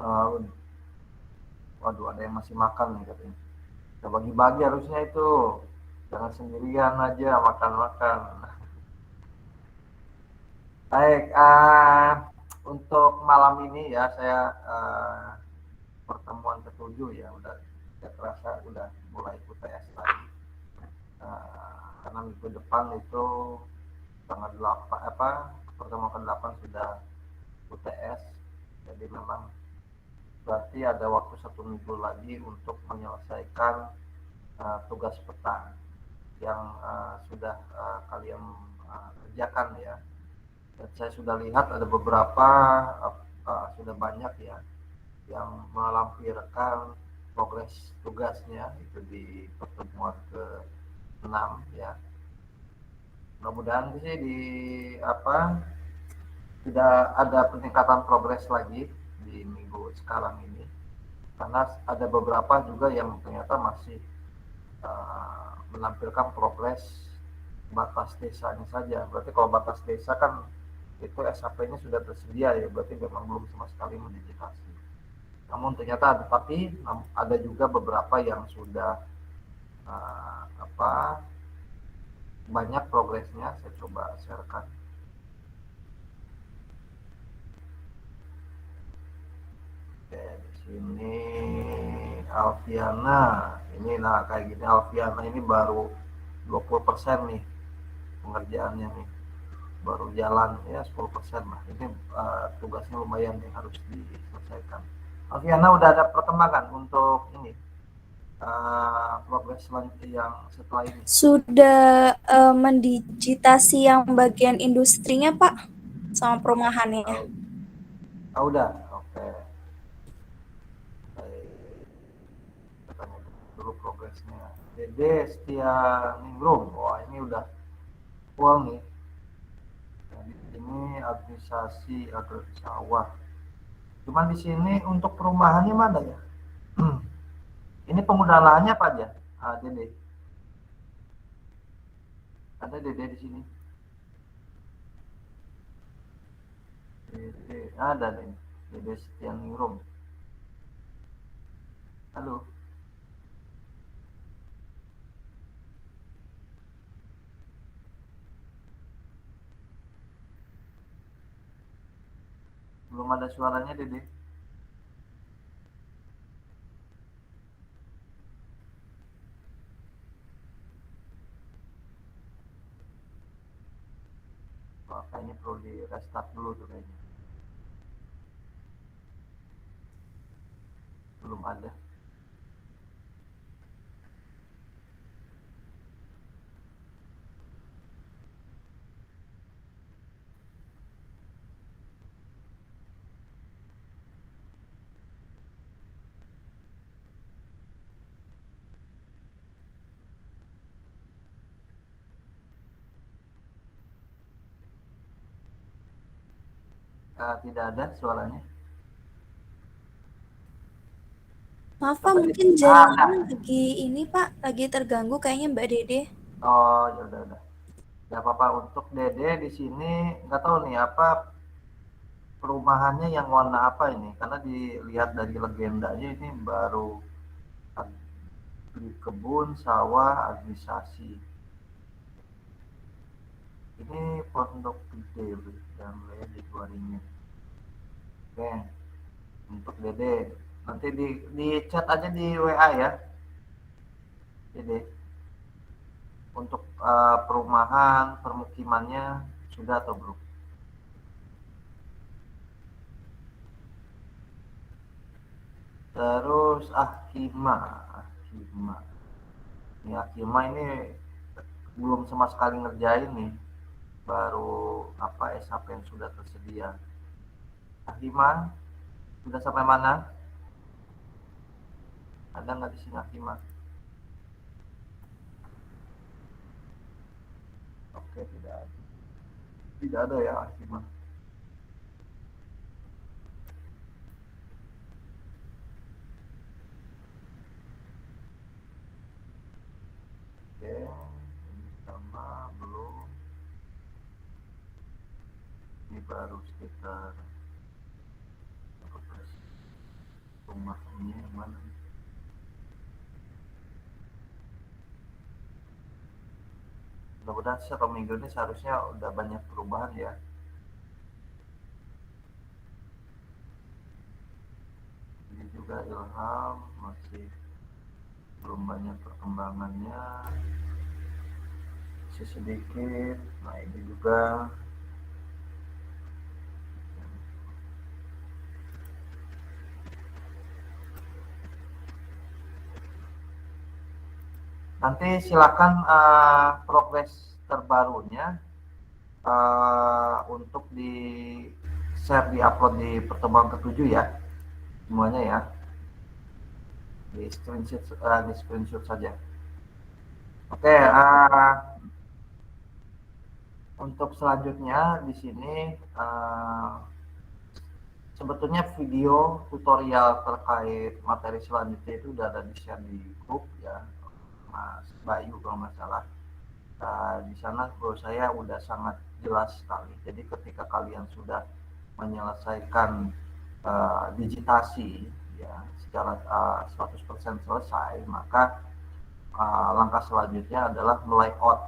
Uh, Waduh, ada yang masih makan nih katanya. Kita bagi-bagi harusnya itu. Jangan sendirian aja makan-makan. Baik, untuk malam ini ya saya pertemuan ketujuh ya udah tidak terasa udah mulai UTS lagi. Karena minggu depan itu tanggal 8 apa pertemuan ke-8 sudah UTS. Jadi memang berarti ada waktu 1 minggu lagi untuk menyelesaikan tugas petang yang sudah kalian kerjakan ya. Dan saya sudah lihat ada beberapa sudah banyak ya yang melampirkan progres tugasnya itu di pertemuan ke-6 ya. Mudah-mudahan sih di apa tidak ada peningkatan progres lagi di minggu sekarang ini karena ada beberapa juga yang ternyata masih menampilkan progres batas desanya saja. Berarti kalau batas desa kan itu SHP-nya sudah tersedia ya, berarti memang belum sama sekali mendigitasi. Namun ternyata ada, tapi ada juga beberapa yang sudah apa banyak progresnya. Saya coba sharekan. Oke, di sini Alfiana. Ini nah kayak gini Alfiana ini baru 20% nih pengerjaannya nih. Baru jalan ya 10% lah. Ini tugasnya lumayan nih harus diselesaikan. Alfiana udah ada perkembangan untuk ini progres yang setelah ini. Sudah mendigitasi yang bagian industrinya Pak sama perumahannya. Udah, oke. Baik. Katanya dulu progresnya. Dede Setia Ningrum. Wah ini udah full nih. Nah, di sini administrasi agro sawah. Cuman di sini untuk perumahannya mana ya? Ini penggunaan lahannya apa aja? Dede. Ada Dede di sini. Dede ada nih. Dede Setia Ningrum. Halo. Belum ada suaranya Dede. Wah, kayaknya perlu di restart dulu tuh kayaknya. Belum ada. Tidak ada suaranya. Maaf Pak, Coba di mungkin ada. jaringannya lagi ini Pak, lagi terganggu kayaknya Mbak Dede. Oh, ya udah. Gak apa-apa untuk Dede di sini nggak tahu nih apa perumahannya yang warna apa ini karena dilihat dari legendanya ini baru di kebun sawah administrasi ini pondok gede dan di Waringin. Oke untuk Dede nanti di chat aja di WA ya Dede untuk perumahan permukimannya sudah atau belum. Terus Akima ini Akima ini belum sama sekali ngerjain nih baru apa SHP yang sudah tersedia. Akima sudah sampai mana? Ada nggak di sini Akima? Oke tidak ada ya Akima. Oke ini sama belum, ini baru sekitar rumah ini yang mana? Mudah-mudahan satu minggu ini seharusnya udah banyak perubahan ya. Ini juga Ilham masih belum banyak perkembangannya, masih sedikit. Nah ini juga nanti silakan progres terbarunya untuk di share, di upload di pertemuan ketujuh ya semuanya ya, di screenshot saja. Oke, untuk selanjutnya di sini sebetulnya video tutorial terkait materi selanjutnya itu udah ada di share di grup ya, Mas Bayu kalau nggak salah. Di sana menurut saya udah sangat jelas sekali. Jadi ketika kalian sudah menyelesaikan digitasi ya secara 100% selesai, maka langkah selanjutnya adalah melayout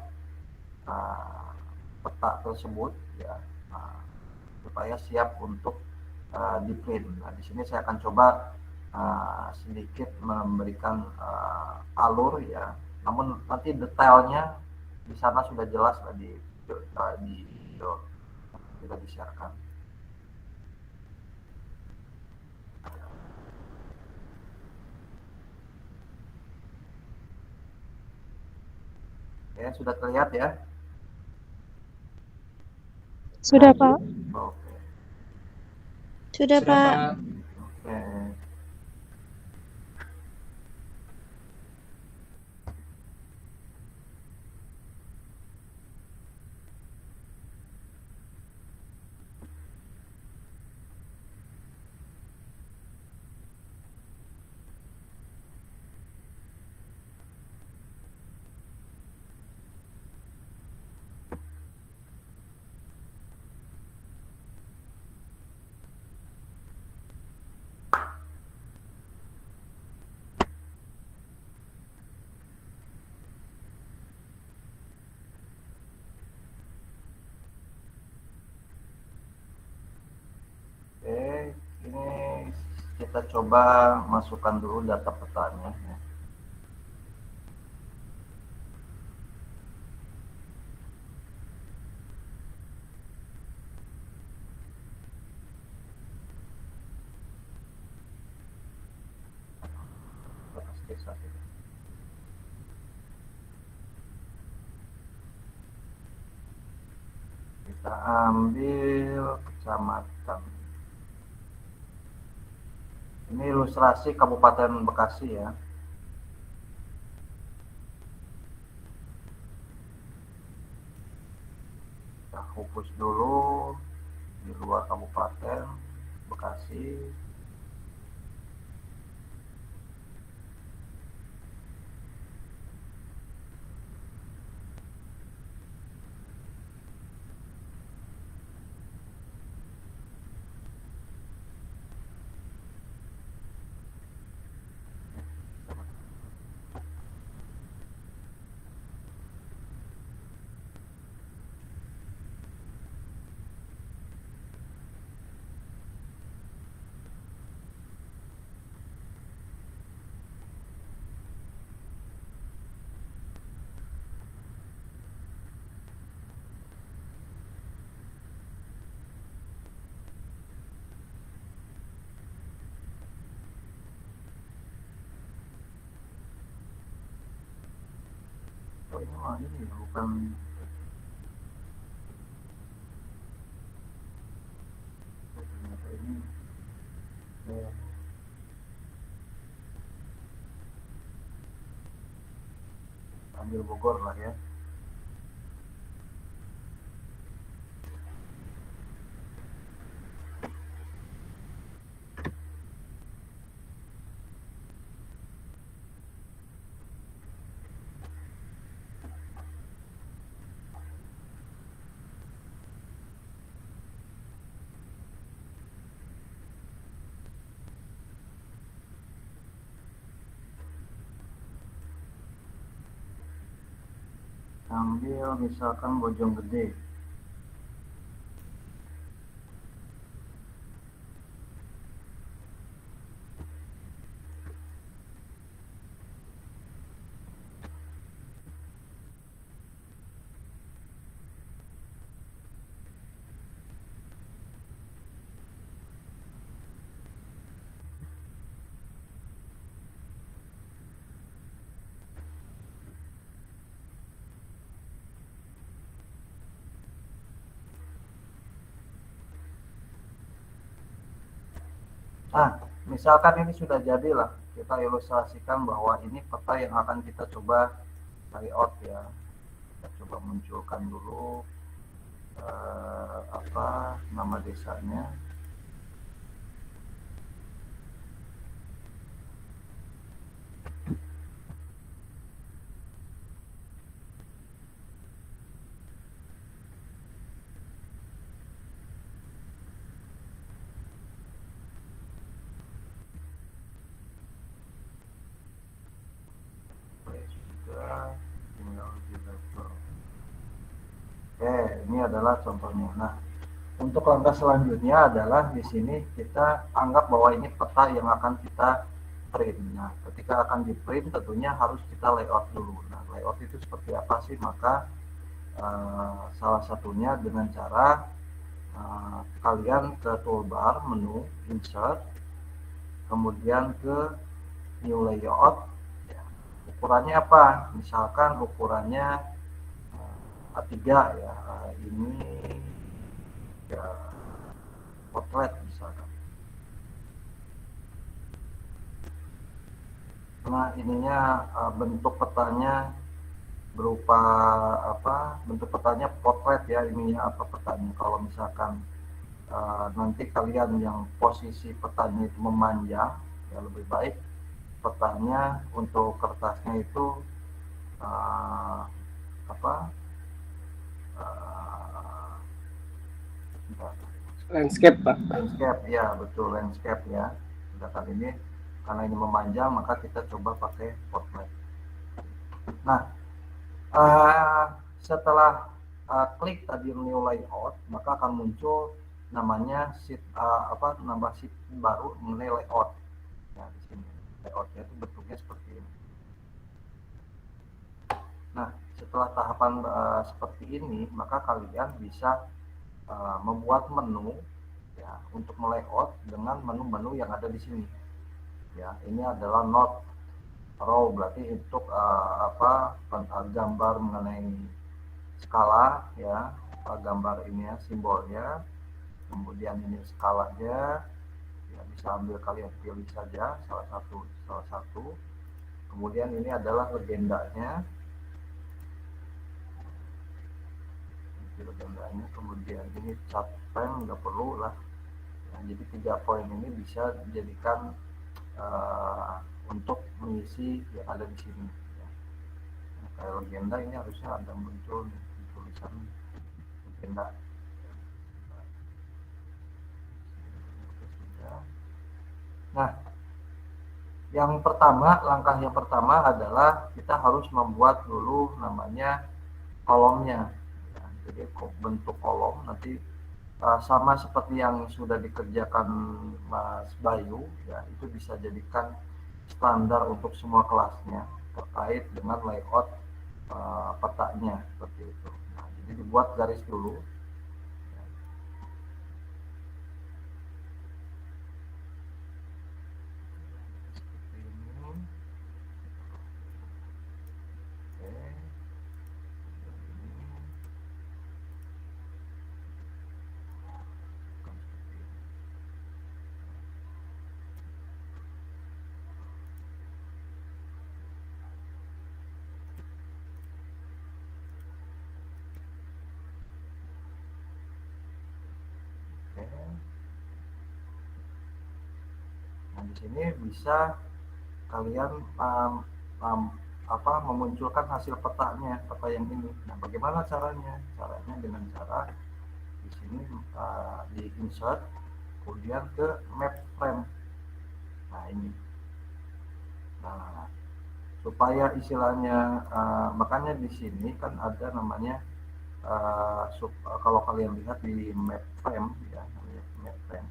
peta tersebut ya, supaya siap untuk di print. Nah, di sini saya akan coba sedikit memberikan alur ya. Namun nanti detailnya di sana sudah jelas di video kita di-sharekan. Ya, sudah terlihat ya? Sudah, Pak. Oke. Sudah, Pak. Oke. Oke, ini kita coba masukkan dulu data petanya ya. Kita ambil kecamatan. Ini ilustrasi Kabupaten Bekasi ya. Kita fokus dulu di luar Kabupaten Bekasi. Oh, ini bukan ini. Ambil Bogor lah ya. Ambil misalkan Bojonggede. Nah, misalkan ini sudah jadilah, kita ilustrasikan bahwa ini peta yang akan kita coba layout ya. Kita coba munculkan dulu apa nama desanya. Oke, ini adalah contohnya. Nah, untuk langkah selanjutnya adalah di sini kita anggap bahwa ini peta yang akan kita print. Nah, ketika akan di print tentunya harus kita layout dulu. Nah, layout itu seperti apa sih? Maka salah satunya dengan cara kalian ke toolbar menu insert, kemudian ke new layout. Ya, ukurannya apa? Misalkan ukurannya A3 ya, ini ya potret misalkan. Nah, ininya bentuk petanya berupa apa? Bentuk petanya potret ya, ininya apa petanya. Kalau misalkan nanti kalian yang posisi petanya itu memanjang, ya lebih baik petanya untuk kertasnya itu apa? Landscape, Pak. Landscape ya, betul, landscape ya. Sedangkan ini karena ini memanjang maka kita coba pakai portrait. Nah, setelah klik tadi new layout maka akan muncul namanya sheet nambah sheet baru mengenai layout. Ya, di sini layoutnya itu bentuknya seperti ini. Nah, setelah tahapan seperti ini maka kalian bisa membuat menu ya untuk melayout dengan menu-menu yang ada di sini. Ya, ini adalah not row, berarti untuk gambar mengenai skala ya, gambar ini ya, simbolnya. Kemudian ini skalanya. Ya, bisa ambil kalian pilih saja salah satu. Kemudian ini adalah legendanya. Legendanya, kemudian ini cat pen nggak perlu lah. Nah, jadi 3 poin ini bisa dijadikan untuk mengisi yang ada di sini. Ya. Nah, kayak legenda ini harusnya ada muncul tulisan legenda. Nah, langkah yang pertama adalah kita harus membuat dulu namanya kolomnya. Ya, jadi bentuk kolom nanti sama seperti yang sudah dikerjakan Mas Bayu ya, itu bisa jadikan standar untuk semua kelasnya terkait dengan layout petanya seperti itu. Nah, jadi dibuat garis dulu. Seperti ini. Oke. Nah, di sini bisa kalian memunculkan hasil petanya, peta yang ini. Nah, bagaimana caranya? Caranya dengan cara di sini di insert, kemudian ke map frame. Nah, ini. Nah, supaya istilahnya makanya di sini kan ada namanya kalau kalian lihat di map frame ya, namanya map frame,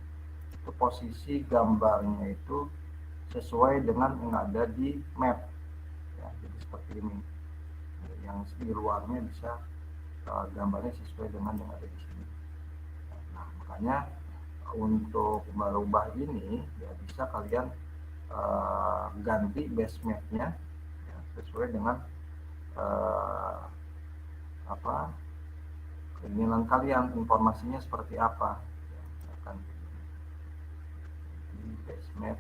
itu posisi gambarnya itu sesuai dengan yang ada di map ya, jadi seperti ini, yang di luarnya bisa gambarnya sesuai dengan yang ada di sini. Nah, makanya untuk merubah ini ya bisa kalian ganti base mapnya ya, sesuai dengan keinginan kalian, informasinya seperti apa ya, akan di base map.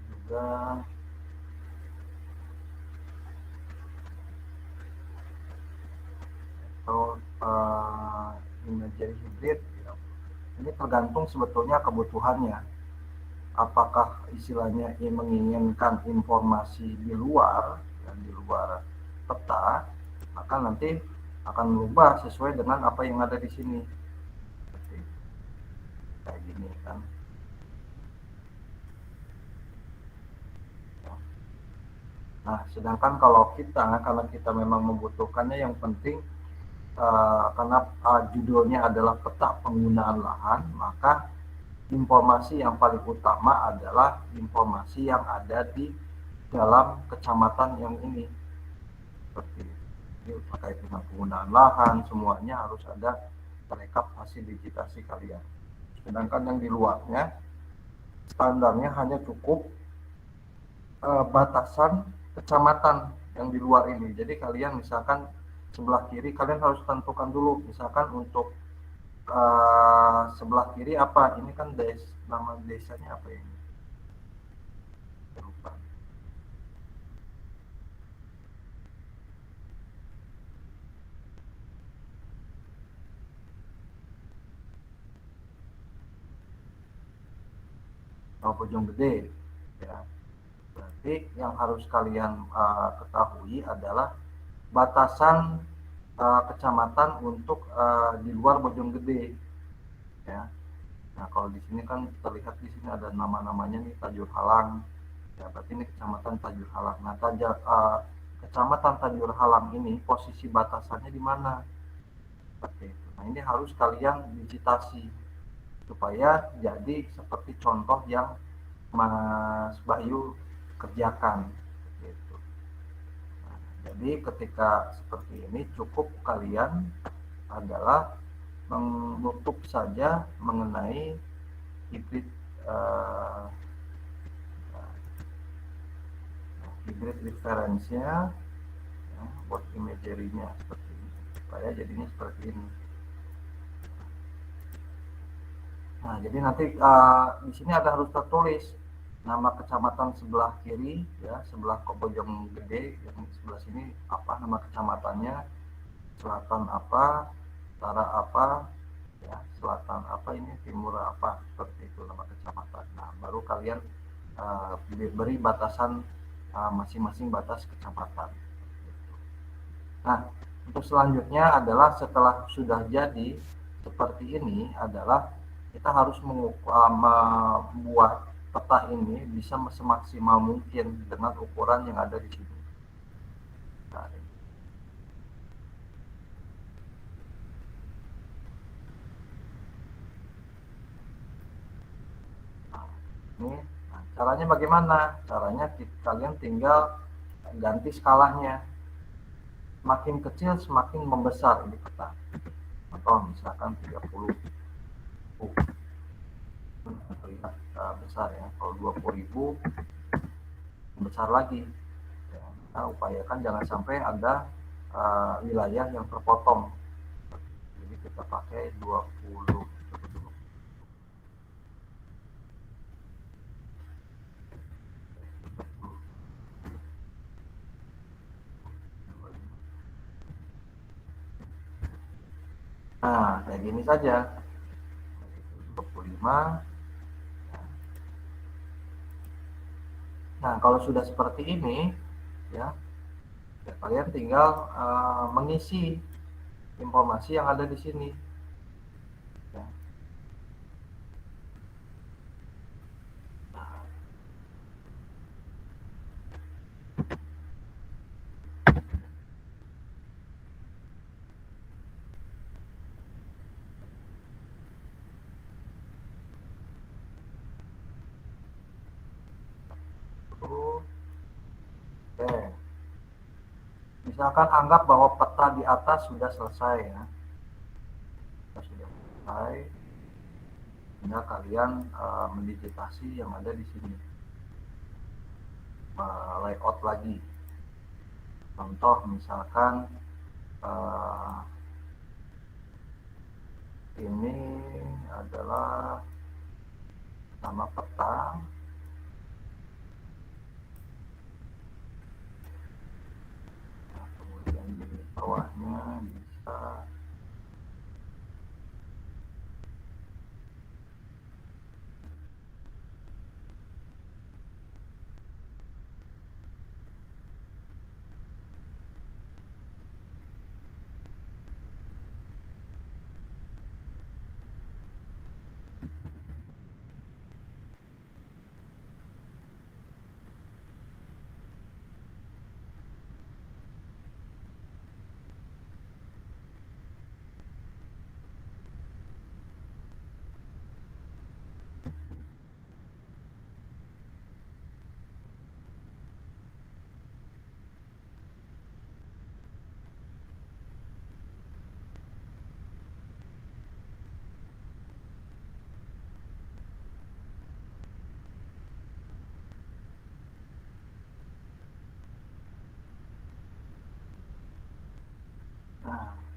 Juga atau imagery hybrid ya. Ini tergantung sebetulnya kebutuhannya, apakah istilahnya menginginkan informasi di luar dan di luar peta, maka nanti akan berubah sesuai dengan apa yang ada di sini. Seperti kayak gini kan. Nah, sedangkan kalau karena kita memang membutuhkannya, yang penting karena judulnya adalah peta penggunaan lahan, maka informasi yang paling utama adalah informasi yang ada di dalam kecamatan yang ini. Seperti ini terkait dengan penggunaan lahan, semuanya harus ada rekap hasil digitasi kalian. Sedangkan yang di luarnya, standarnya hanya cukup batasan kecamatan yang di luar ini. Jadi kalian misalkan sebelah kiri, kalian harus tentukan dulu, misalkan untuk sebelah kiri apa, ini kan nama desanya apa ini, lupa. Bojonggede ya. Berarti yang harus kalian ketahui adalah batasan kecamatan untuk di luar Bojonggede ya. Nah, kalau di sini kan terlihat di sini ada nama-namanya nih, Tajur Halang ya, berarti ini kecamatan Tajur Halang. Nah, kecamatan Tajur Halang ini posisi batasannya di mana, seperti itu. Nah, ini harus kalian digitasi supaya jadi seperti contoh yang Mas Bayu kerjakan gitu. Nah, jadi ketika seperti ini cukup kalian adalah menutup saja mengenai hybrid hybrid reference-nya ya, buat imagery-nya seperti ini, supaya jadinya seperti ini. Nah, jadi nanti di sini ada harus tertulis nama kecamatan sebelah kiri ya, sebelah Bojonggede, yang sebelah sini apa nama kecamatannya, selatan apa, utara apa ya, selatan apa ini, timur apa, seperti itu nama kecamatan. Nah, baru kalian beri batasan masing-masing batas kecamatan. Nah, untuk selanjutnya adalah setelah sudah jadi seperti ini adalah kita harus membuat peta ini bisa semaksimal mungkin dengan ukuran yang ada di sini. Nah, ini caranya bagaimana? Caranya kalian tinggal ganti skalanya. Semakin kecil semakin membesar ini peta. Atau misalkan 30. Terlihat besar ya. Kalau 20.000 besar lagi ya. Kita upayakan jangan sampai ada wilayah yang terpotong, jadi kita pakai 20. Nah, kayak gini saja 25. Nah, kalau sudah seperti ini ya, kalian tinggal mengisi informasi yang ada di sini. Ya. Oke. Misalkan anggap bahwa peta di atas sudah selesai ya. Sudah selesai. Sehingga kalian mendigitasi yang ada di sini. Layout lagi. Contoh misalkan ini adalah nama peta. Nah, kemudian di bawahnya bisa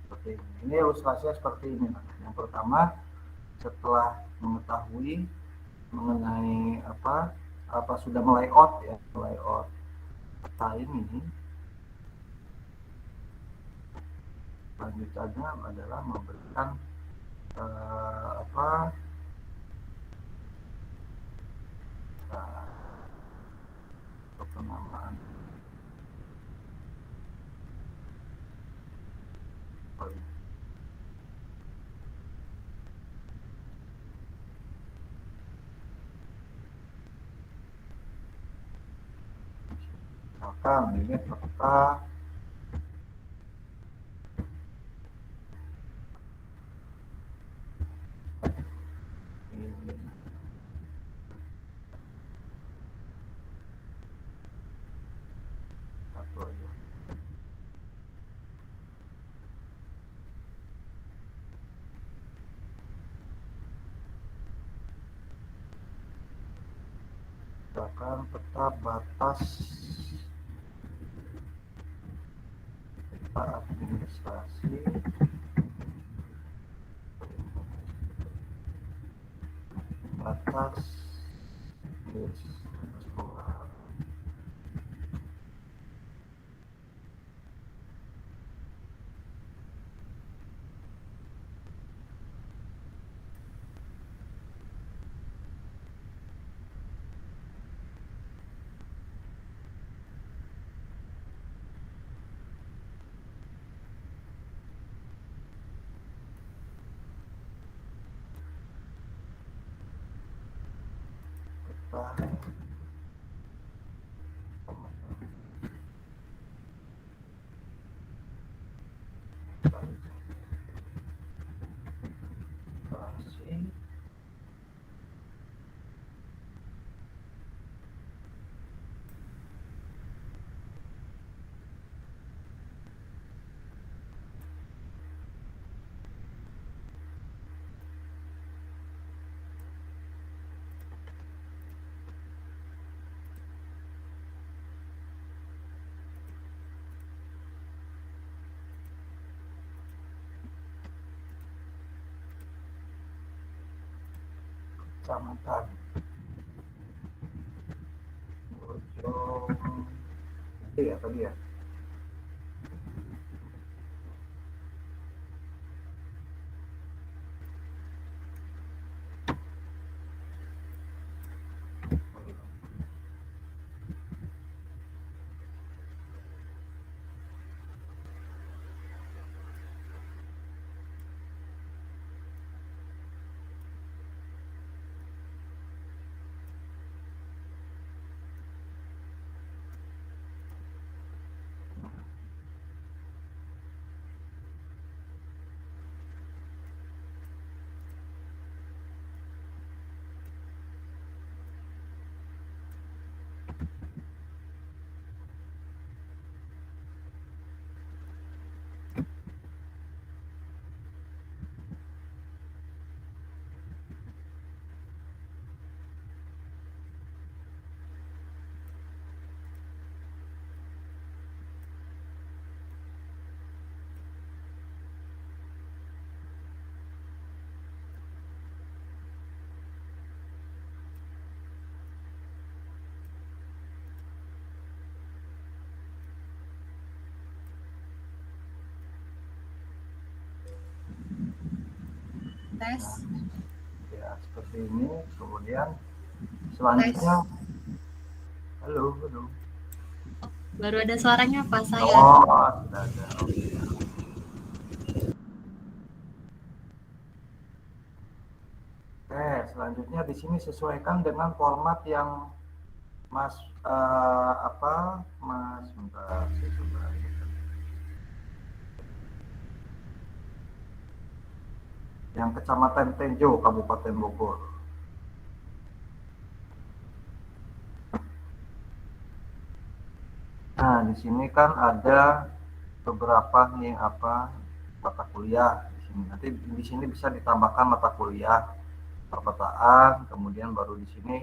seperti ini. Ini ilustrasinya seperti ini. Yang pertama, setelah mengetahui mengenai apa sudah melayout ya, melayout peta ini, selanjutnya adalah memberikan penamaan. Misalkan ini peta ini. Satu aja. Misalkan peta batas peta administrasi batas sekolah. Kecamatan Bojong ya tadi ya. Tes. Ya, seperti ini. Kemudian selanjutnya, halo, halo. Baru ada suaranya Pak saya. Oh, sudah ada. Oke. Oke, selanjutnya di sini sesuaikan dengan format yang Mas Mas bentar, saya coba lihat. Yang Kecamatan Tenjo, Kabupaten Bogor. Nah, di sini kan ada beberapa nih mata kuliah di sini. Nanti di sini bisa ditambahkan mata kuliah, perpetaan, kemudian baru di sini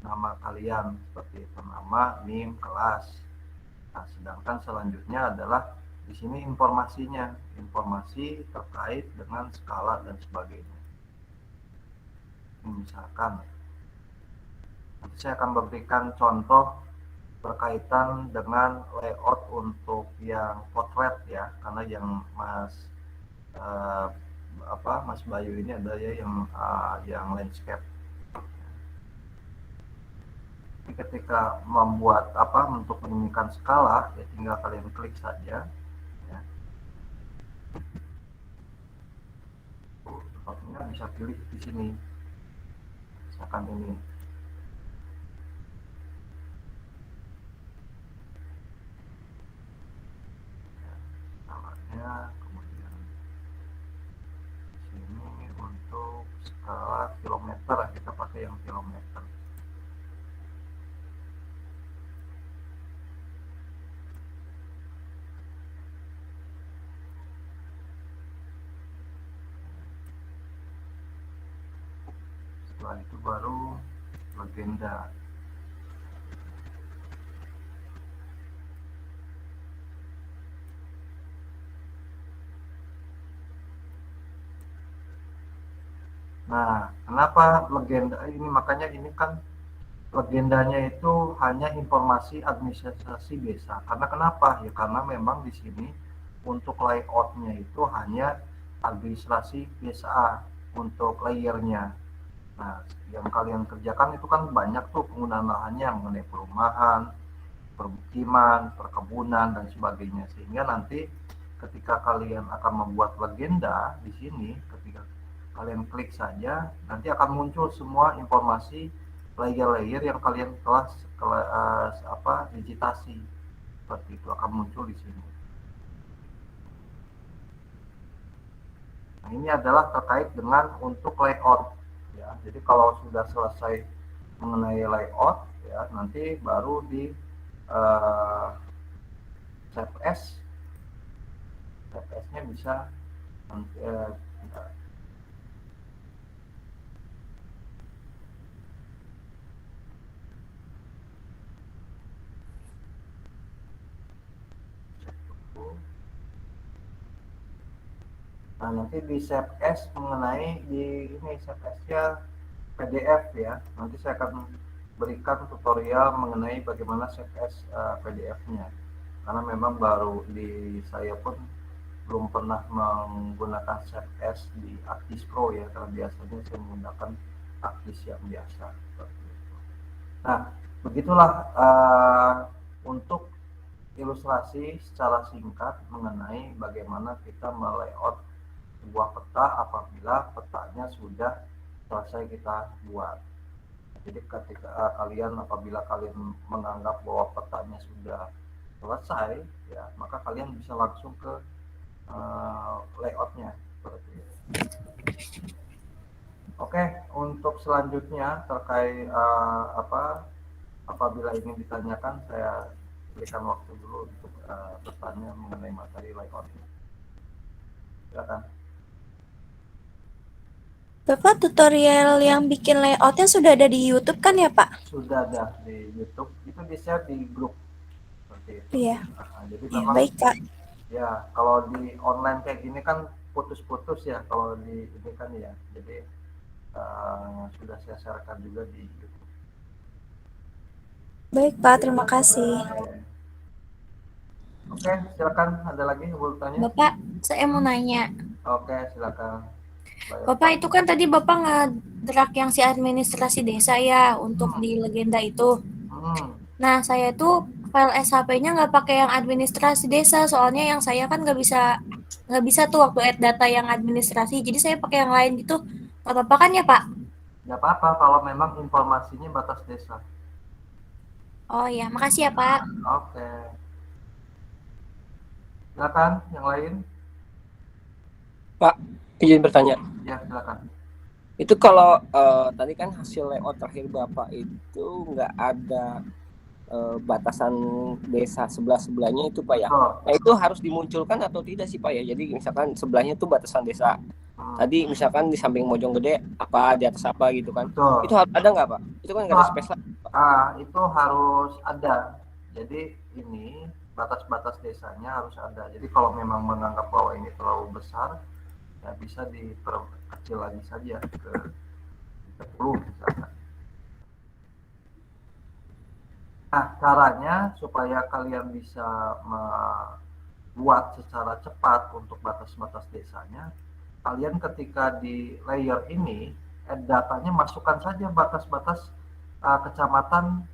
nama kalian seperti itu, nama, NIM, kelas. Nah, sedangkan selanjutnya adalah di sini informasinya, informasi terkait dengan skala dan sebagainya. Ini misalkan, nanti saya akan memberikan contoh berkaitan dengan layout untuk yang potret ya, karena yang Mas Bayu ini ada ya yang landscape. Jadi ketika membuat untuk menginginkan skala ya tinggal kalian klik saja ya. Sepertinya bisa pilih di sini, misalkan ini. Kemudian sini untuk skala kilometer, kita pakai yang kilometer. Setelah itu baru legenda. Nah, kenapa legenda ini? Makanya ini kan legendanya itu hanya informasi administrasi desa. Karena kenapa? Ya karena memang di sini untuk layoutnya itu hanya administrasi desa untuk layernya. Nah, yang kalian kerjakan itu kan banyak tuh penggunaan lahannya mengenai perumahan, permukiman, perkebunan dan sebagainya. Sehingga nanti ketika kalian akan membuat legenda di sini, ketika kalian klik saja, nanti akan muncul semua informasi layer-layer yang kalian telah digitasi. Seperti itu akan muncul di sini. Nah, ini adalah terkait dengan untuk layout ya. Jadi kalau sudah selesai mengenai layout ya, nanti baru di save as. Save as-nya bisa nah, nanti di save as mengenai di ini save as-nya PDF ya. Nanti saya akan berikan tutorial mengenai bagaimana save as PDF-nya. Karena memang baru di saya pun belum pernah menggunakan save as di Actis Pro ya, karena biasanya saya menggunakan Actis yang biasa seperti itu. Nah, begitulah untuk ilustrasi secara singkat mengenai bagaimana kita melayout sebuah peta apabila petanya sudah selesai kita buat. Jadi ketika apabila kalian menganggap bahwa petanya sudah selesai ya, maka kalian bisa langsung ke layoutnya seperti itu. Oke, untuk selanjutnya terkait apabila ingin ditanyakan, saya berikan waktu dulu untuk bertanya mengenai materi layoutnya. Silakan. Bapak, tutorial yang bikin layoutnya sudah ada di YouTube kan ya, Pak? Sudah ada di YouTube, itu di-share di grup seperti itu. Iya. Nah, jadi Ya, memang baik, Kak. ya kalau di online kayak gini kan putus-putus ya, kalau di ini kan ya. Jadi sudah saya sharekan juga di YouTube. Baik, Pak. Terima kasih. Oke, silakan. Ada lagi yang mau bertanya? Bapak, saya mau nanya. Oke, silakan. Bapak itu kan tadi Bapak ngedrag yang si administrasi desa ya untuk di legenda itu. Hmm. Nah, saya tuh file SHP-nya nggak pakai yang administrasi desa, soalnya yang saya kan nggak bisa tuh waktu add data yang administrasi, jadi saya pakai yang lain gitu. Nggak apa-apa kan ya, Pak? Nggak apa-apa kalau memang informasinya batas desa. Oh ya, makasih ya, Pak. Oke. Silakan yang lain. Pak, izin bertanya. Ya, silakan. Itu kalau tadi kan hasil layout terakhir Bapak itu nggak ada batasan desa sebelah-sebelahnya itu Pak ya. Betul. Nah itu harus dimunculkan atau tidak sih Pak ya? Jadi misalkan sebelahnya tuh batasan desa. Tadi misalkan di samping Mojonggede apa di atas apa gitu kan. Betul. Itu harus ada nggak Pak? Itu kan nggak ada space lah. Itu harus ada. Jadi ini batas-batas desanya harus ada. Jadi kalau memang menganggap bahwa ini terlalu besar, ya bisa diperkecil lagi saja ke 10 misalkan. Nah, caranya supaya kalian bisa membuat secara cepat untuk batas-batas desanya, kalian ketika di layer ini, add datanya masukkan saja batas-batas kecamatan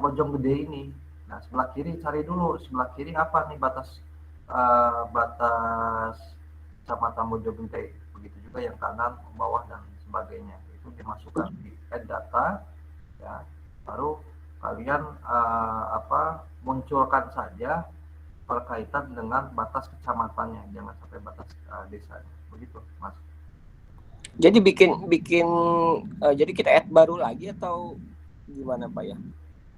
Bojonggede ini. Nah, sebelah kiri cari dulu, sebelah kiri apa nih batas kecamatan Bojonggede. Begitu juga yang kanan, bawah dan sebagainya. Itu dimasukkan di add data, ya. Baru kalian munculkan saja berkaitan dengan batas kecamatannya, jangan sampai batas desanya. Begitu, Mas. Jadi jadi kita add baru lagi atau gimana Pak ya?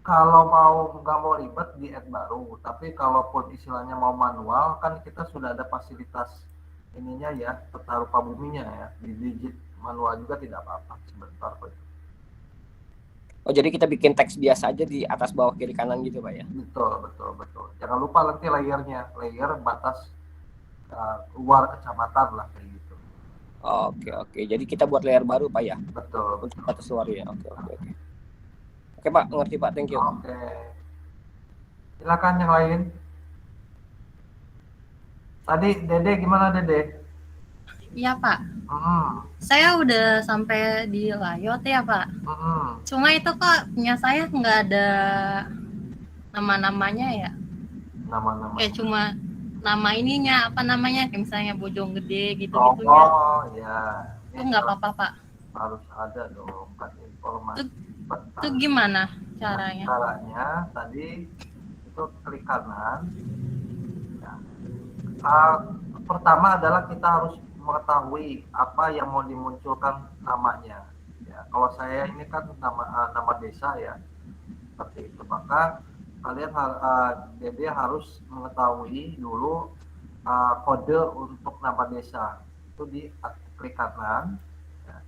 Kalau nggak mau ribet di add baru, tapi kalaupun istilahnya mau manual, kan kita sudah ada fasilitas ininya ya, peta rupa buminya ya, di digit manual juga tidak apa-apa, sebentar kok itu. Oh jadi kita bikin teks biasa aja di atas bawah kiri kanan gitu Pak ya? Betul. Jangan lupa nanti layernya, layer batas luar kecamatan lah kayak gitu. Oke. Jadi kita buat layer baru Pak ya? Betul. Untuk batas luar ya. Oke. Oke Pak, ngerti Pak, thank you. Oke. Silakan yang lain. Tadi Dede gimana Dede? Iya Pak. Saya udah sampai di layout ya Pak. Cuma itu kok punya saya nggak ada nama-namanya ya. Nama-nama. Kayak cuma nama ininya apa namanya, kayak misalnya Bojonggede gitu Oh ya. Itu nggak apa-apa Pak. Harus ada dong kan informasi. Itu gimana caranya? Caranya tadi itu klik kanan. Ya. Pertama adalah kita harus mengetahui apa yang mau dimunculkan namanya. Ya, kalau saya ini kan nama desa ya, seperti itu. Maka kalian Dede harus mengetahui dulu kode untuk nama desa. Itu di klik kanan, ya.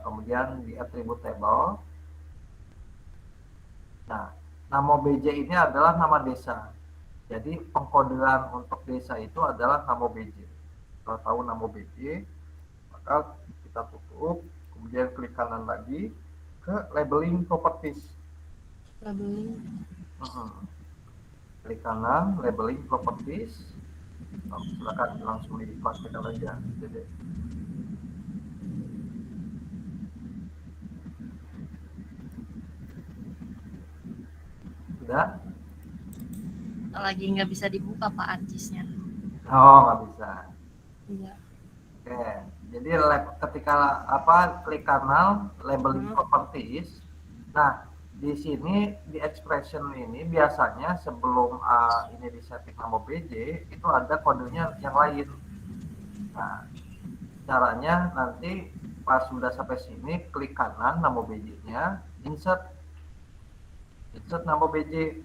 Kemudian di attribute table. Nah, nama BJ ini adalah nama desa. Jadi pengkodean untuk desa itu adalah nama BJ. Kalau tahu nama BJ, maka kita tutup, kemudian klik kanan lagi ke labeling properties. Labeling. Klik kanan, labeling properties. Silakan langsung dipraktikkan aja. Jadi, sudah? Lagi nggak bisa dibuka Pak arcisnya. Oh, nggak bisa. Iya. Oke, jadi ketika klik kanan labeling properties. Nah, di sini di expression ini biasanya sebelum ini disetting nama BJ itu ada kodenya yang lain. Nah, caranya nanti pas sudah sampai sini klik kanan nama BJ-nya, insert nama BJ.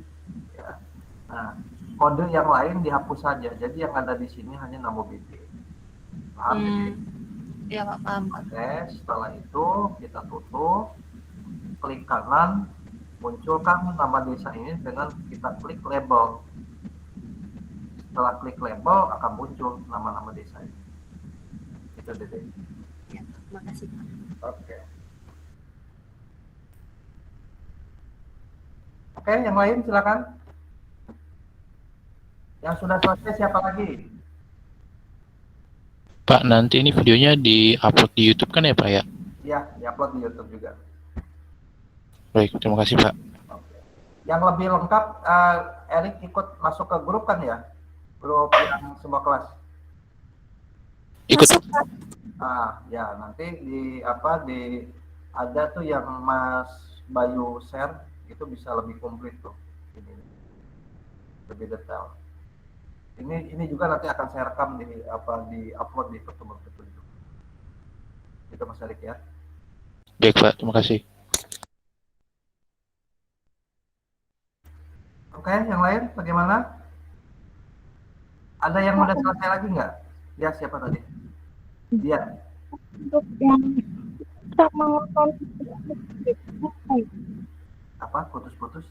Ya. Nah, kode yang lain dihapus saja. Jadi yang ada di sini hanya nama BJ. Paham? Iya Pak, paham. Oke, setelah itu kita tutup, klik kanan, munculkan nama desa ini dengan kita klik label. Setelah klik label akan muncul nama-nama desa ini. Itu Dede. Ya, terima kasih Pak. Oke. Oke, yang lain silakan. Yang sudah selesai siapa lagi? Pak, nanti ini videonya di-upload di YouTube kan ya, Pak ya? Iya, diupload di YouTube juga. Baik, terima kasih, Pak. Oke. Yang lebih lengkap, Erik ikut masuk ke grup kan ya? Grup yang semua kelas. Ikut. Masuk, Pak. Ya nanti ada tuh yang Mas Bayu share, itu bisa lebih komplit tuh. Ini lebih detail. Ini juga nanti akan saya rekam di upload di pertemuan ketujuh. Itu Mas Erik ya. Baik, Pak. Terima kasih. Oke, yang lain bagaimana? Ada yang udah selesai lagi nggak? Ya, siapa tadi? Dia. Untuk yang kita menonton Apa? Putus-putus?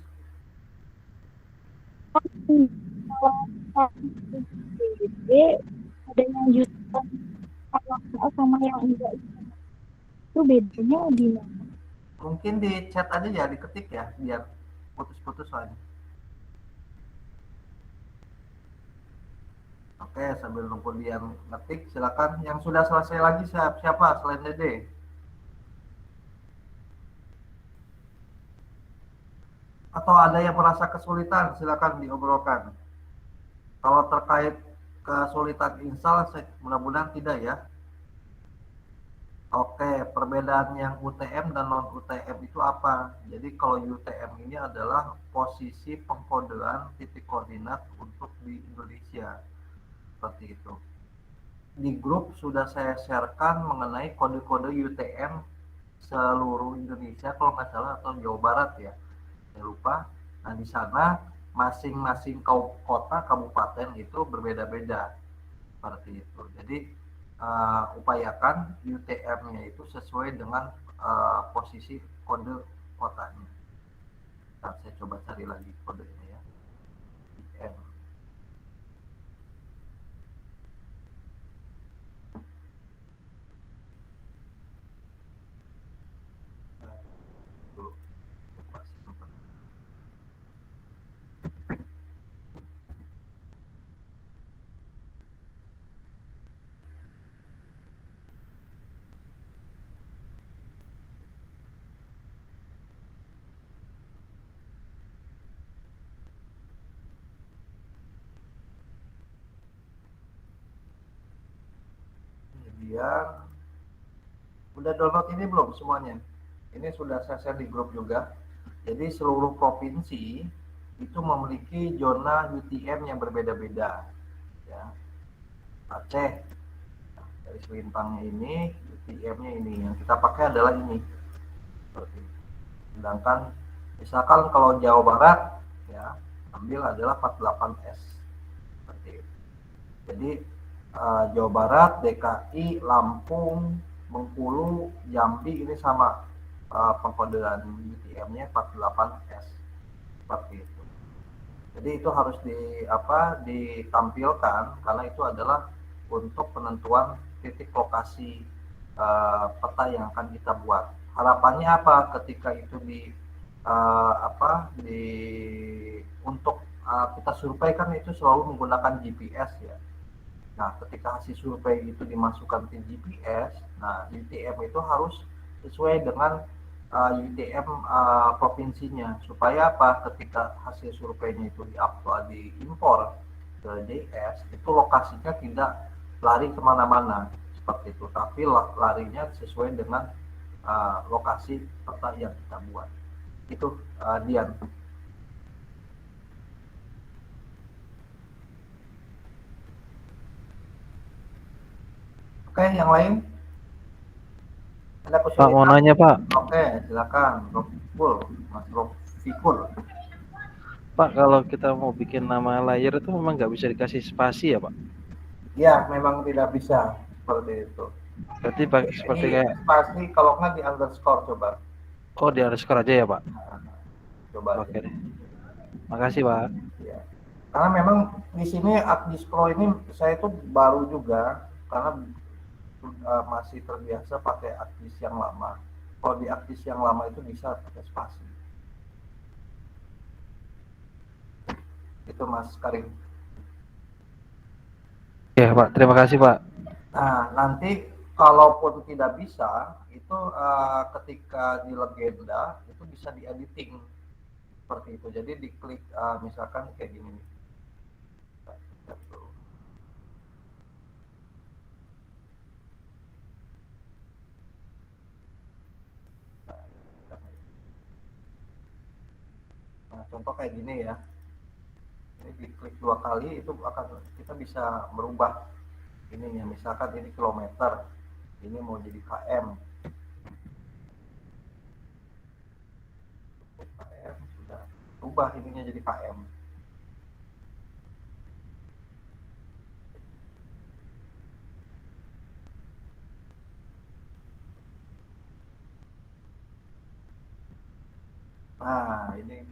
ada yang justru sama yang enggak itu bedanya di mana? Mungkin di chat aja ya, diketik ya, biar putus-putus soalnya. Oke, sambil nunggu dia ngetik, silakan. Yang sudah selesai lagi siapa selain Dede? Atau ada yang merasa kesulitan, silakan diobrolkan. Kalau terkait kesulitan install, mudah-mudahan tidak ya. Oke, perbedaan yang UTM dan non-UTM itu apa? Jadi kalau UTM ini adalah posisi pengkodean titik koordinat untuk di Indonesia. Seperti itu. Di grup sudah saya sharekan mengenai kode-kode UTM seluruh Indonesia, kalau nggak salah, atau Jawa Barat ya. Saya lupa. Nah, di sana masing-masing kota, kabupaten itu berbeda-beda. Seperti itu. Jadi, upayakan UTM-nya itu sesuai dengan posisi kode kotanya. Nah, saya coba cari lagi kodenya ya. UTM. Kemudian udah download ini belum semuanya? Ini sudah saya share di grup juga. Jadi seluruh provinsi itu memiliki zona UTM yang berbeda-beda. Ya. Aceh, dari selintangnya ini, UTM-nya ini. Yang kita pakai adalah ini. Seperti itu. Sedangkan misalkan kalau Jawa Barat, ya, ambil adalah 48S. Seperti itu. Jadi Jawa Barat, DKI, Lampung, Bengkulu, Jambi ini sama pengkodean UTM-nya 48S. Seperti itu. Jadi itu harus ditampilkan karena itu adalah untuk penentuan titik lokasi peta yang akan kita buat. Harapannya apa ketika itu untuk kita survei kan itu selalu menggunakan GPS ya. Nah, ketika hasil survei itu dimasukkan ke GPS, nah UTM itu harus sesuai dengan UTM provinsinya, supaya apa? Ketika hasil surveinya itu diimpor ke DS, itu lokasinya tidak lari kemana-mana seperti itu, tapi larinya sesuai dengan lokasi peta yang kita buat. Itu Dian. Oke, yang lain? Ada kesulitan? Pak, mau nanya, Pak. Oke, silakan. Mas Rofikul. Pak, kalau kita mau bikin nama layar itu memang nggak bisa dikasih spasi ya, Pak? Ya, memang tidak bisa seperti itu. Berarti seperti kayak spasi, kalau nggak di underscore coba. Oh, di underscore aja ya, Pak? Coba. Oke deh. Makasih, Pak. Ya. Karena memang di sini Addispro ini saya itu baru juga karena masih terbiasa pakai Aktis yang lama. Kalau di Aktis yang lama itu bisa pakai spasi. Itu Mas Karim. Ya, Pak. Terima kasih, Pak. Nah, nanti kalaupun tidak bisa, itu ketika di legenda itu bisa di editing seperti itu. Jadi diklik misalkan kayak gini nih. Nah, contoh kayak gini ya. Ini diklik 2 kali itu akan kita bisa merubah ininya. Misalkan ini kilometer, ini mau jadi km. KM sudah rubah ininya jadi km. Nah, ini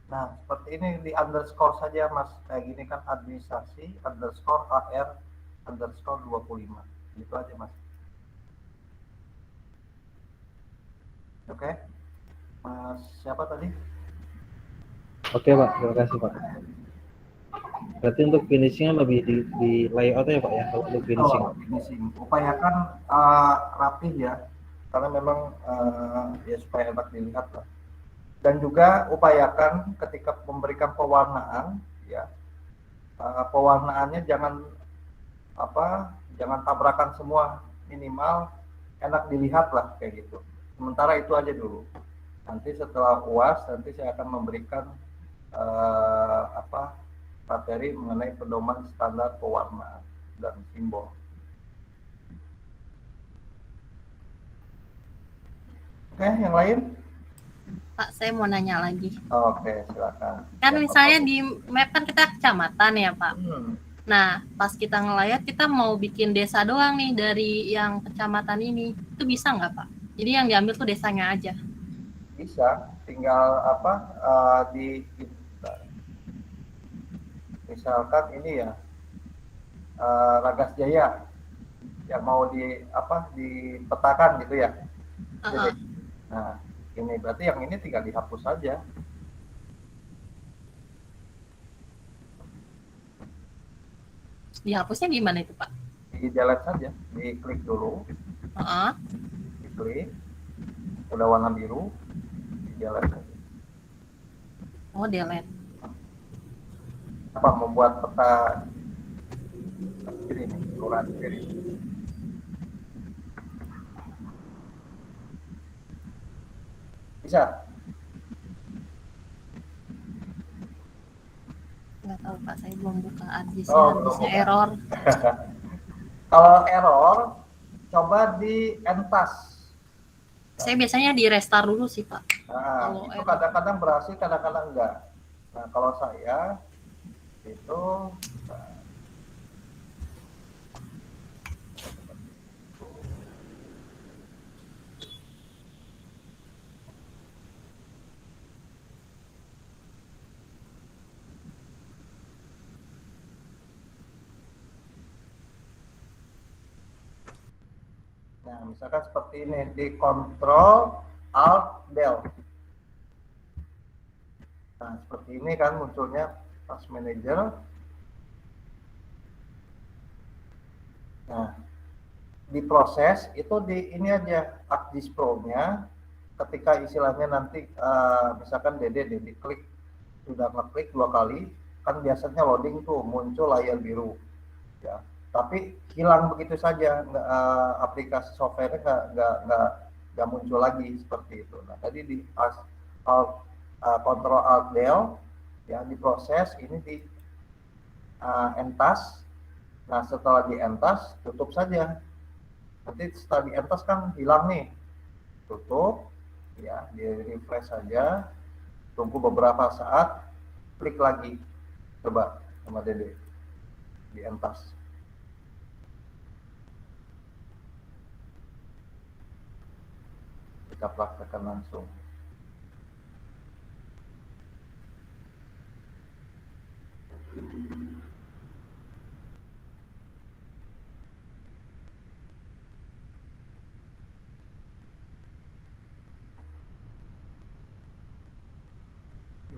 nah, seperti ini di underscore saja Mas. Kayak gini kan administrasi underscore HR underscore 25. Gitu aja Mas. Oke. Mas siapa tadi? Oke Pak, terima kasih Pak. Berarti untuk finishingnya lebih di layout ya Pak ya, kalau untuk finishing. Finishing. Upayakan rapih ya, karena memang ya supaya enak dilihat lah. Dan juga upayakan ketika memberikan pewarnaan ya, pewarnaannya jangan tabrakan semua, minimal enak dilihat lah kayak gitu. Sementara itu aja dulu. Nanti setelah UAS nanti saya akan memberikan materi mengenai pedoman standar pewarnaan dan simbol. Oke, yang lain? Pak, saya mau nanya lagi. Oke, silakan. Kan misalnya di map kan kita kecamatan ya Pak. Nah, pas kita ngelayat kita mau bikin desa doang nih dari yang kecamatan ini. Itu bisa nggak Pak? Jadi yang diambil tuh desanya aja. Bisa, tinggal misalkan ini ya Ragas Jaya yang mau dipetakan gitu ya. Jadi, nah, ini berarti yang ini tinggal dihapus saja. Dihapusnya gimana itu Pak? Di delete saja, diklik dulu, diklik, udah warna biru, di delete saja. Oh, delete. Apa membuat peta ini kelurahan sendiri? Bisa? Nggak tahu Pak, saya belum buka ArcGIS, belum bisa buka. error. Kalau error, coba di entas. Saya biasanya di restart dulu sih Pak. Nah, itu kadang-kadang berhasil, kadang-kadang enggak. Nah, kalau saya itu nah, misalkan seperti ini, di Ctrl Alt Del. Nah, seperti ini kan munculnya Task Manager. Nah, diproses itu di ini aja ArcGIS Pro-nya. Ketika istilahnya nanti misalkan Dede klik, sudah ngeklik 2 kali, kan biasanya loading tuh muncul layar biru, ya. Tapi hilang begitu saja, aplikasi software-nya nggak muncul lagi seperti itu. Nah, tadi di Ctrl Alt Del, ya, diproses ini di entas. Nah, setelah di entas, tutup saja. Nanti setelah di entas kan hilang nih, tutup, ya, di refresh saja, tunggu beberapa saat, klik lagi, coba sama Dede di entas. Kita praktekkan langsung.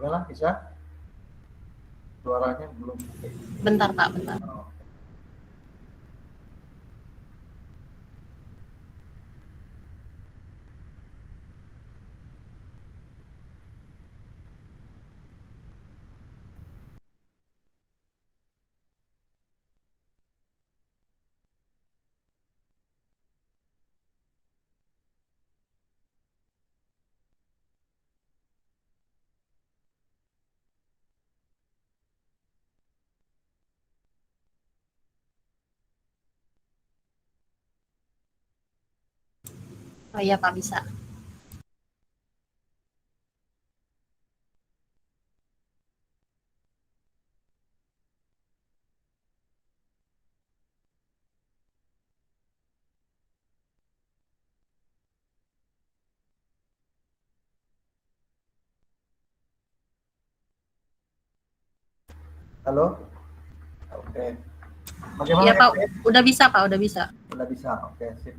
Gimana, bisa? Suaranya belum. Bentar Pak, bentar. Oh. Oh iya Pak, bisa. Halo? Oke. Bagaimana Iya yang Pak, lain? udah bisa Pak, udah bisa. Udah bisa, oke, sip.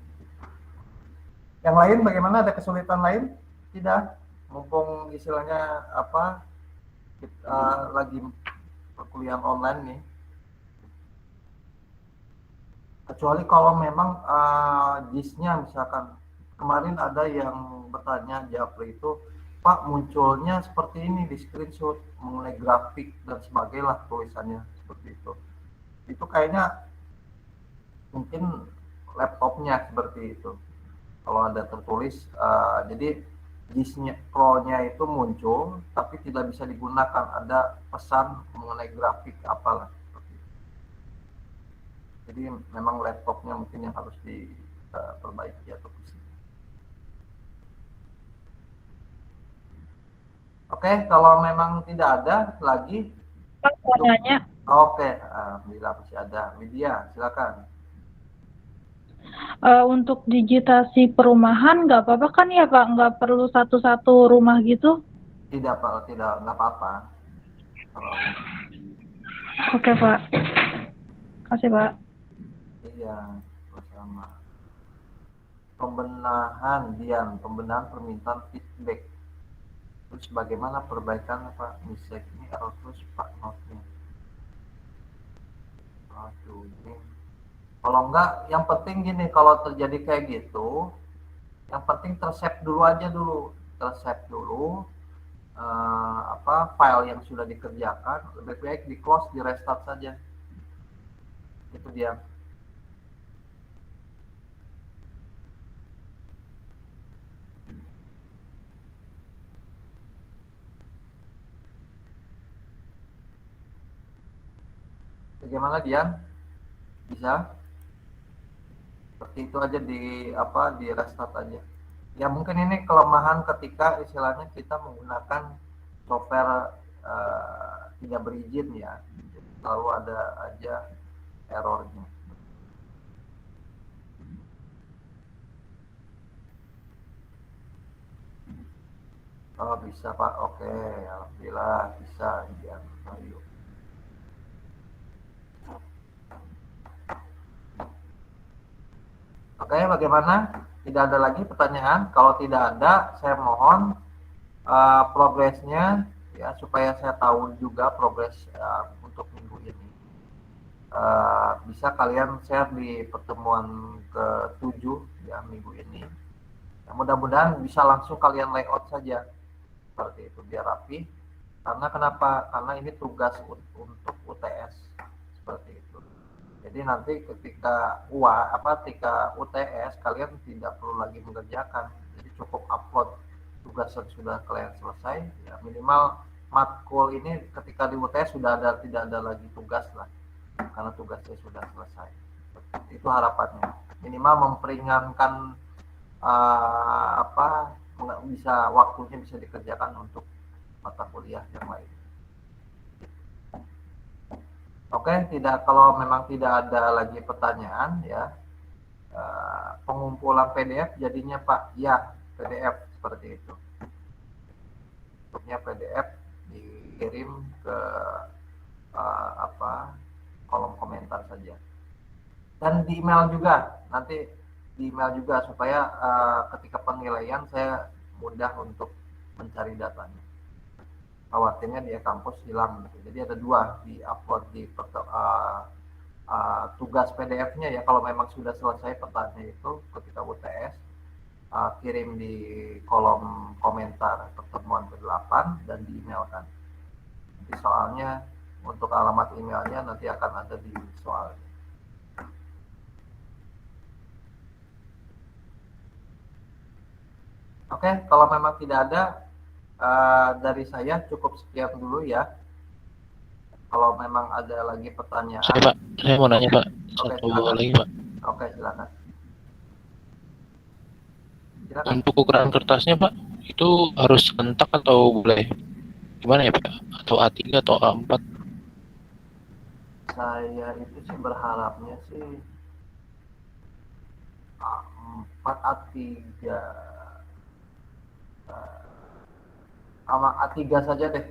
Yang lain bagaimana, ada kesulitan lain? Tidak? Mumpung istilahnya apa, kita lagi perkuliahan online nih. Kecuali kalau memang JIS-nya misalkan, kemarin ada yang bertanya Japri itu, Pak, munculnya seperti ini di screenshot mengenai grafik dan sebagainya lah tulisannya seperti itu. Itu kayaknya mungkin laptopnya seperti itu. Kalau ada tertulis, jadi JIS-nya Pro-nya itu muncul, tapi tidak bisa digunakan. Ada pesan mengenai grafik apalah. Seperti itu. Jadi memang laptopnya mungkin yang harus diperbaiki atau pusing. Oke, kalau memang tidak ada lagi. Pak, mau nanya. Oke, alhamdulillah masih ada. Widya, silakan. Untuk digitasi perumahan nggak apa-apa kan ya Pak? Nggak perlu satu-satu rumah gitu? Tidak, Pak, tidak, nggak apa-apa. Oke Pak. Kasih Pak. Iya, bersama. Pembenahan, Dian, pembenahan permintaan feedback. Terus bagaimana perbaikan Pak? Misek ini error terus Pak notnya. Aduh, ini. Kalau enggak, yang penting gini, kalau terjadi kayak gitu, yang penting tersave dulu aja dulu. Tersave dulu file yang sudah dikerjakan, lebih baik di close, di restart saja. Itu dia. Bagaimana Dian? Bisa? Seperti itu aja di restart aja. Ya mungkin ini kelemahan ketika istilahnya kita menggunakan software tidak berizin ya. Lalu ada aja errornya. Oh bisa Pak, oke, alhamdulillah bisa Dian. Ayo. Oke, bagaimana? Tidak ada lagi pertanyaan? Kalau tidak ada, saya mohon progresnya ya supaya saya tahu juga progres untuk minggu ini. Bisa kalian share di pertemuan ke-7 ya minggu ini. Ya, mudah-mudahan bisa langsung kalian layout saja seperti itu biar rapi. Karena kenapa? Karena ini tugas untuk UTS seperti itu. Jadi nanti ketika ketika UTS kalian tidak perlu lagi mengerjakan, jadi cukup upload tugas yang sudah kalian selesai. Ya, minimal matkul ini ketika di UTS tidak ada lagi tugas lah, karena tugasnya sudah selesai. Itu harapannya. Minimal memperingankan waktunya bisa dikerjakan untuk mata kuliah yang lain. Oke, kalau memang tidak ada lagi pertanyaan ya, pengumpulan PDF jadinya Pak, ya PDF seperti itu. Bentuknya PDF dikirim ke kolom komentar saja. Dan di email juga, nanti di email juga supaya ketika penilaian saya mudah untuk mencari datanya. Khawatirnya di kampus hilang gitu. Jadi ada 2 di upload di tugas PDF-nya ya, kalau memang sudah selesai pertanyaan itu ketika UTS kirim di kolom komentar pertemuan ke-8 dan di-emailkan. Nanti soalnya untuk alamat emailnya nanti akan ada di soal. Oke, kalau memang tidak ada dari saya cukup sekian dulu ya. Kalau memang ada lagi pertanyaan. Saya mau nanya Pak. Oke, Satu silakan. lagi Pak. Oke, silakan. Untuk ukuran kertasnya Pak, itu harus rentak atau boleh gimana ya Pak? Atau A3 atau A4? Saya itu sih berharapnya sih A4 A3 sama A3 saja deh.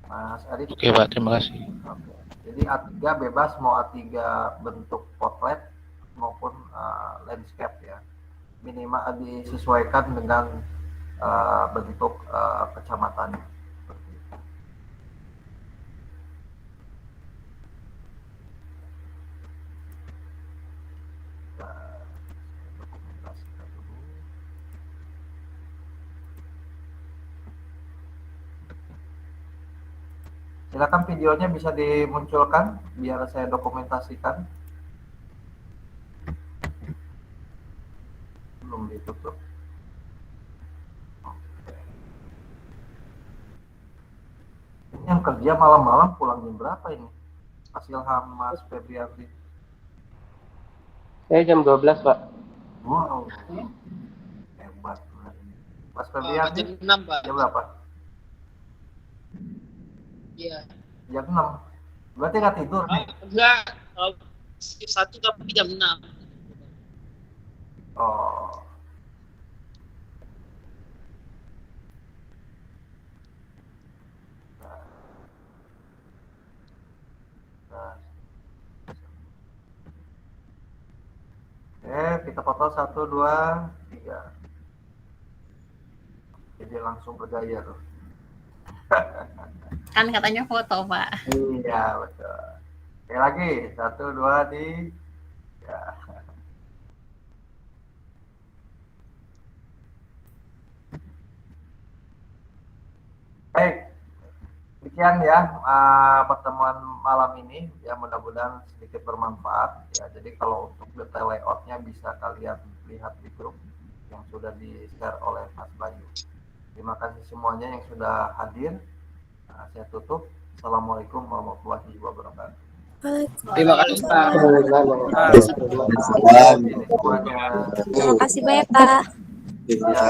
Mas Arif. Oke Pak, terima kasih. Oke. Jadi A3 bebas mau A3 bentuk potret maupun landscape ya. Minimal disesuaikan dengan bentuk kecamatannya. Silakan videonya bisa dimunculkan biar saya dokumentasikan. Belum ditutup. Oke. Ini yang kerja malam-malam pulang jam berapa ini? Hasil Mas Febrianti. Saya jam 12, Pak. Wow. Hebat. Mas Febrianti jam 6, Pak. Jam berapa? Iya. Jam 6. Berarti nggak tidur nih? Enggak. Shift 1 tapi jam 6. Oh. Oke, kita foto 1, 2, 3. Jadi langsung bergaya tuh. Kan katanya foto, Pak. Iya, betul. Oke, lagi. 1, 2, 3. Baik. Demikian ya pertemuan malam ini. Ya, mudah-mudahan sedikit bermanfaat. Ya, jadi kalau untuk detail layoutnya bisa kalian lihat di grup yang sudah di-share oleh Mas Bayu. Terima kasih semuanya yang sudah hadir. Saya tutup. Assalamualaikum warahmatullahi wabarakatuh. Terima kasih, Pak. Semuanya. Terima kasih banyak Pak. Ya,